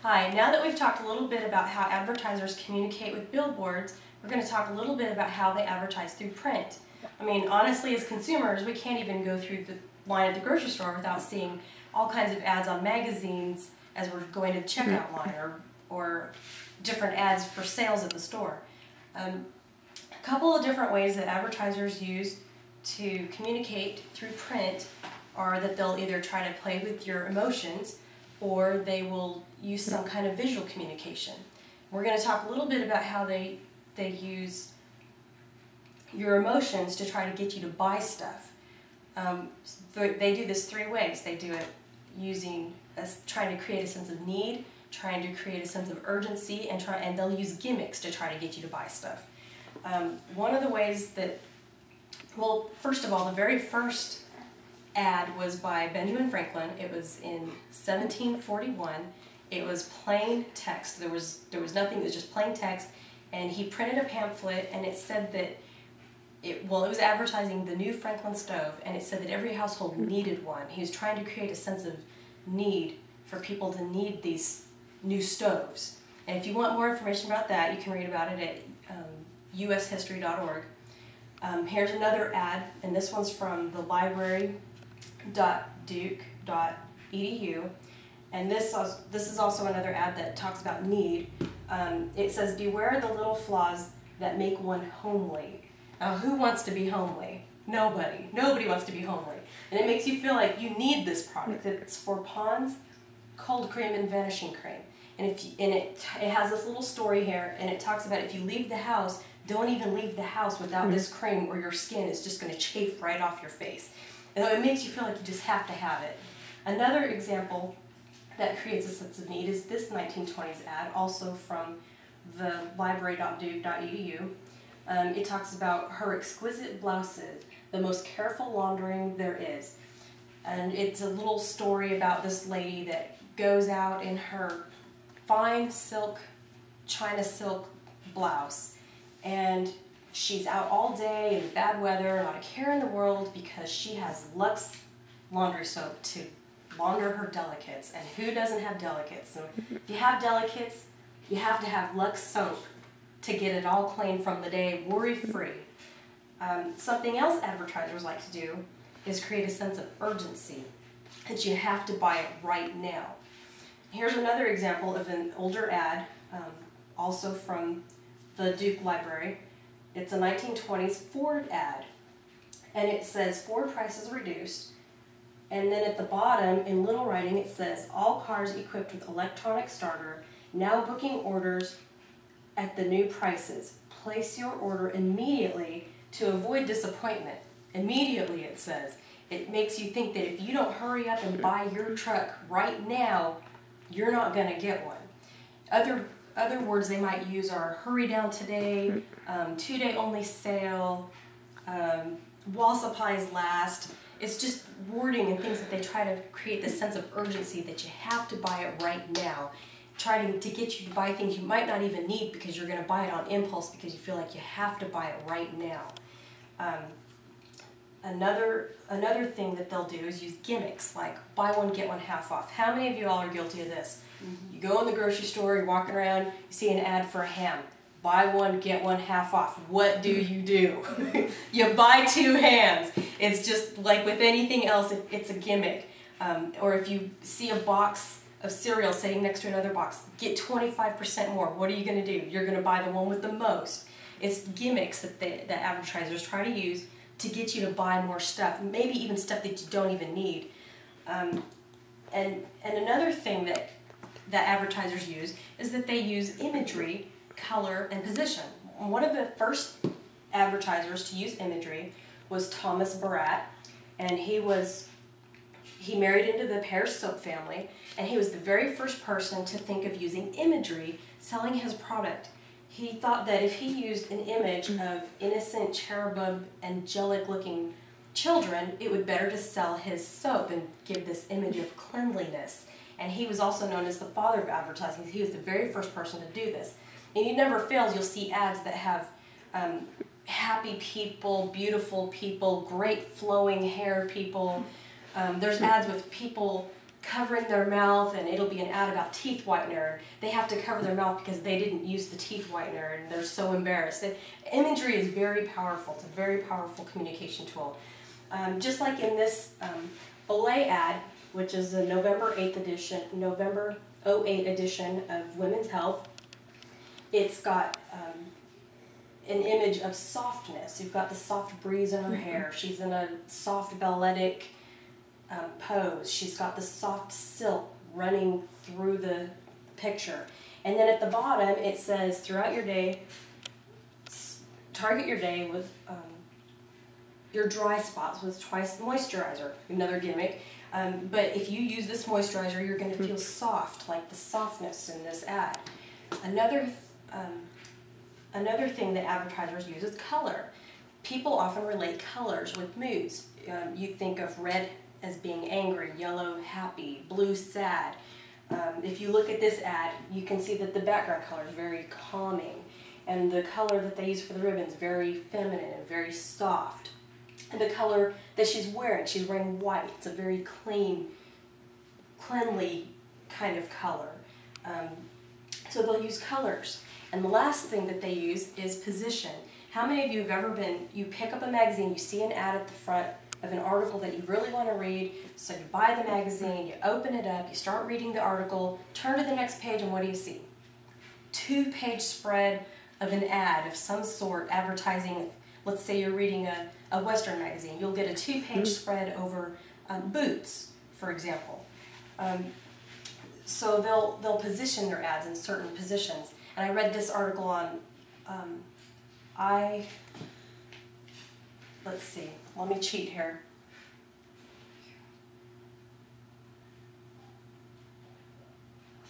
Hi, now that we've talked a little bit about how advertisers communicate with billboards, we're going to talk a little bit about how they advertise through print. I mean, honestly, as consumers, we can't even go through the line at the grocery store without seeing all kinds of ads on magazines as we're going to the checkout line, or different ads for sales at the store. A couple of different ways that advertisers use to communicate through print are that they'll either try to play with your emotions, or they will use some kind of visual communication. We're going to talk a little bit about how they use your emotions to try to get you to buy stuff. They do this three ways. They do it using trying to create a sense of need, trying to create a sense of urgency, and they'll use gimmicks to try to get you to buy stuff. One of the ways that, well, first of all, the very first ad was by Benjamin Franklin. It was in 1741. It was plain text. There was nothing. It was just plain text, and he printed a pamphlet, and it said that it was advertising the new Franklin stove, and it said that every household needed one. He was trying to create a sense of need for people to need these new stoves. And if you want more information about that, you can read about it at ushistory.org. Here's another ad, and this one's from the library.duke.edu, and this is also another ad that talks about need. It says, "Beware the little flaws that make one homely." Now, who wants to be homely? Nobody. Nobody wants to be homely. And it makes you feel like you need this product. It's for Pond's cold cream and vanishing cream. And it has this little story here, and it talks about if you leave the house, don't even leave the house without this cream, or your skin is just going to chafe right off your face. And it makes you feel like you just have to have it. Another example that creates a sense of need is this 1920s ad, also from the library.duke.edu. It talks about her exquisite blouses, the most careful laundering there is. And it's a little story about this lady that goes out in her fine silk, China silk blouse, and she's out all day in bad weather, not a care in the world, because she has Lux laundry soap to launder her delicates. And who doesn't have delicates? So if you have delicates, you have to have Lux soap to get it all clean from the day, worry-free. Something else advertisers like to do is create a sense of urgency, that you have to buy it right now. Here's another example of an older ad, also from the Duke Library. It's a 1920s Ford ad, and it says Ford prices reduced, and then at the bottom in little writing it says all cars equipped with electronic starter, now booking orders at the new prices. Place your order immediately to avoid disappointment. Immediately, it says. It makes you think that if you don't hurry up and buy your truck right now, you're not going to get one. Other words they might use are hurry down today, 2-day only sale, while supplies last. It's just wording and things that they try to create this sense of urgency that you have to buy it right now. Trying to get you to buy things you might not even need because you're going to buy it on impulse because you feel like you have to buy it right now. Another thing that they'll do is use gimmicks, like buy one, get one half off. How many of you all are guilty of this? You go in the grocery store, you're walking around, you see an ad for a ham. Buy one, get one half off. What do? You buy 2 hams. It's just like with anything else, it's a gimmick. Or if you see a box of cereal sitting next to another box, get 25% more. What are you going to do? You're going to buy the one with the most. It's gimmicks that advertisers try to use to get you to buy more stuff, maybe even stuff that you don't even need. And another thing that advertisers use is that they use imagery, color, and position. One of the first advertisers to use imagery was Thomas Barat, and he married into the Pears soap family, and he was the very first person to think of using imagery selling his product. He thought that if he used an image of innocent, cherubim, angelic-looking children, it would better to sell his soap and give this image of cleanliness. And he was also known as the father of advertising. He was the very first person to do this. And it never fails, you'll see ads that have happy people, beautiful people, great flowing hair people. There's ads with people covering their mouth, and it'll be an ad about teeth whitener. They have to cover their mouth because they didn't use the teeth whitener and they're so embarrassed. Imagery is very powerful. It's a very powerful communication tool. Just like in this Olay ad, which is the November 8th edition, November 08 edition of Women's Health, it's got an image of softness. You've got the soft breeze in her hair. She's in a soft balletic pose. She's got the soft silk running through the picture. And then at the bottom it says, throughout your day, target your day with your dry spots with twice the moisturizer. Another gimmick. But if you use this moisturizer, you're going to feel soft, like the softness in this ad. Another thing that advertisers use is color. People often relate colors with moods. You think of red as being angry, yellow happy, blue sad. If you look at this ad, you can see that the background color is very calming, and the color that they use for the ribbon is very feminine and very soft. And the color that she's wearing white. It's a very cleanly kind of color. So they'll use colors. And the last thing that they use is position. How many of you have ever been, you pick up a magazine, you see an ad at the front of an article that you really want to read, so you buy the magazine, you open it up, you start reading the article, turn to the next page, and what do you see? 2-page spread of an ad of some sort advertising. Let's say you're reading a Western magazine. You'll get a 2-page spread over boots, for example. So they'll position their ads in certain positions. And I read this article on let's see, let me cheat here.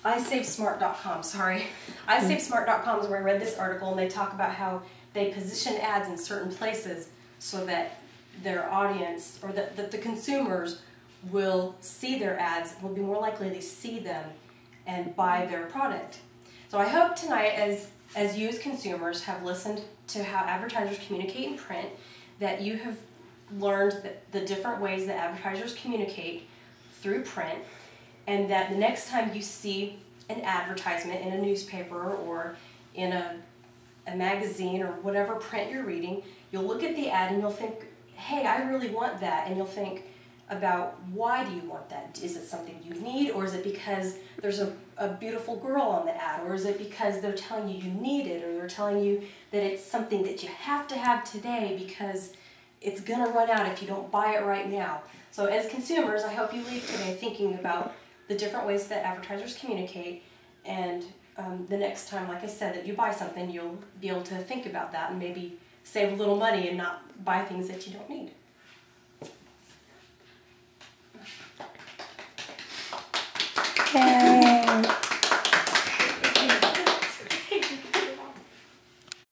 iSaveSmart.com, sorry. iSaveSmart.com is where I read this article, and they talk about how they position ads in certain places so that their audience, or that the consumers will see their ads, will be more likely to see them and buy their product. So I hope tonight, as you as consumers have listened to how advertisers communicate in print, that you have learned the different ways that advertisers communicate through print, and that the next time you see an advertisement in a newspaper or in a magazine or whatever print you're reading, you'll look at the ad and you'll think, hey, I really want that, and you'll think about, why do you want that? Is it something you need, or is it because there's a beautiful girl on the ad, or is it because they're telling you you need it, or they're telling you that it's something that you have to have today because it's gonna run out if you don't buy it right now. So as consumers, I hope you leave today thinking about the different ways that advertisers communicate, and the next time, like I said, that you buy something, you'll be able to think about that and maybe save a little money and not buy things that you don't need. Yeah.